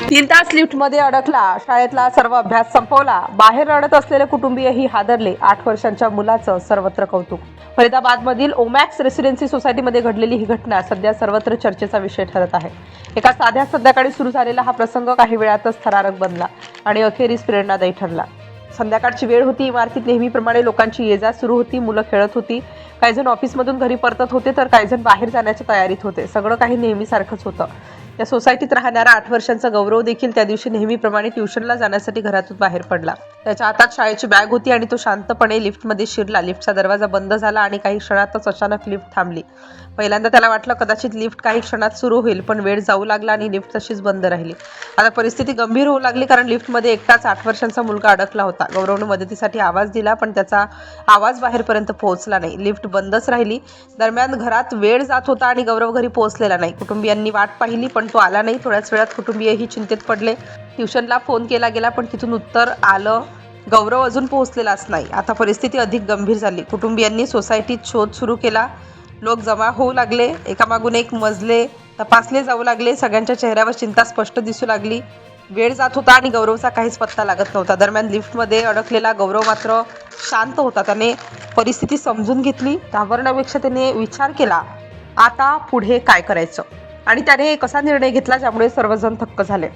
3 तास लिफ्टमध्ये अडकला, शाळेतला सर्व अभ्यास संपवला, बाहेर रडत असलेले कुटुंबीयही हादरले. 8 वर्षांच्या मुलाचं सर्वत्र कौतुक. फरीदाबादमधील ओमॅक्स रेसिडेन्सी सोसायटीमध्ये घडलेली ही घटना सध्या सर्वत्र चर्चेचा विषय ठरत आहे. एका साध्या संध्याकाळी सुरू झालेला हा प्रसंग काही वेळातच थरारक बनला आणि अखेरीस प्रेरणादायी ठरला. संध्याकाळची वेळ होती. इमारतीत नेहमीप्रमाणे लोकांची ये-जा सुरू होती. मुलं खेळत होती. काही जण ऑफिसमधून घरी परतत होते, तर काही जण बाहेर जाण्याच्या तयारीत होते. सगळं काही नेहमीसारखंच होतं. या सोसायटीत राहणारा 8 वर्षांचा गौरव देखील त्या दिवशी नेहमीप्रमाणे ट्युशनला जाण्यासाठी घरातून बाहेर पडला. त्याच्या हातात शाळेची बॅग होती आणि तो शांतपणे लिफ्टमध्ये शिरला. लिफ्टचा दरवाजा बंद झाला आणि काही क्षणातच अचानक लिफ्ट थांबली. पहिल्यांदा त्याला वाटलं कदाचित लिफ्ट काही क्षणात सुरू होईल, पण वेळ जाऊ लागला आणि लिफ्ट तशीच बंद राहिली. आता परिस्थिती गंभीर होऊ लागली, कारण लिफ्टमध्ये एकटाच 8 वर्षांचा मुलगा अडकला होता. गौरवने मदतीसाठी आवाज दिला, पण त्याचा आवाज बाहेरपर्यंत पोहोचला नाही. लिफ्ट बंदच राहिली. दरम्यान घरात वेळ जात होता आणि गौरव घरी पोहोचलेला नाही. कुटुंबियांनी वाट पाहिली, पण तो आला नाही. थोड्याच वेळात कुटुंबीयही चिंतेत पडले. ट्युशनला फोन केला गेला, पण तिथून उत्तर आलं, गौरव अजून पोहोचलेलाच नाही. आता परिस्थिती अधिक गंभीर झाली. कुटुंबियांनी सोसायटीत शोध सुरू केला. लोक जमा होऊ लागले. एकामागून एक मजले तपासले जाऊ लागले. सगळ्यांच्या चेहऱ्यावर चिंता स्पष्ट दिसू लागली. वेळ जात होता आणि गौरवचा काहीच पत्ता लागत नव्हता. दरम्यान लिफ्टमध्ये अडकलेला गौरव मात्र शांत होता. त्याने परिस्थिती समजून घेतली. घाबरण्यापेक्षा त्याने विचार केला, आता पुढे काय करायचं, आणि त्याने कसा निर्णय घेतला ज्यामुळे सर्वजण थक्क झाले.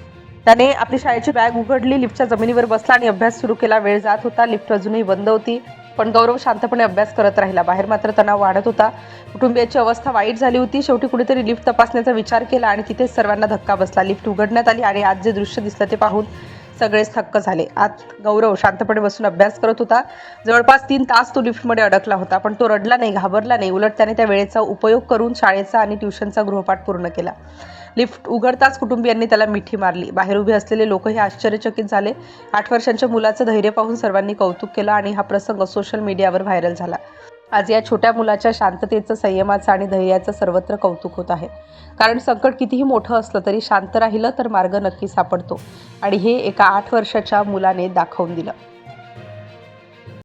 त्याने आपली शाळेची बॅग उघडली, लिफ्टच्या जमिनीवर बसला आणि अभ्यास सुरू केला. वेळ जात होता. लिफ्ट अजूनही बंद होती, पण गौरव शांतपणे अभ्यास करत राहिला. बाहेर मात्र तणाव वाढत होता. कुटुंबियाची अवस्था वाईट झाली होती. शेवटी कुणीतरी लिफ्ट तपासण्याचा विचार केला आणि तिथेच सर्वांना धक्का बसला. लिफ्ट उघडण्यात आली आणि आज जे दृश्य दिसलं ते पाहून सगळेच थक्क झाले. आत गौरव शांतपणे बसून अभ्यास करत होता. जवळपास 3 तास तो लिफ्टमध्ये अडकला होता, पण तो रडला नाही, घाबरला नाही. उलट त्याने त्या वेळेचा उपयोग करून शाळेचा आणि ट्युशनचा गृहपाठ पूर्ण केला. लिफ्ट उघडताच कुटुंबियांनी त्याला मिठी मारली. बाहेर उभे असलेले लोकही आश्चर्यचकित झाले. 8 वर्षांच्या मुलाचं धैर्य पाहून सर्वांनी कौतुक केलं आणि हा प्रसंग सोशल मीडियावर व्हायरल झाला. आज या छोट्या मुलाच्या शांततेचं, संयमाचं आणि धैर्याचं सर्वत्र कौतुक होत आहे. कारण संकट कितीही मोठं असलं तरी शांत राहिलं तर मार्ग नक्की सापडतो, आणि हे एका 8 वर्षाच्या मुलाने दाखवून दिलं.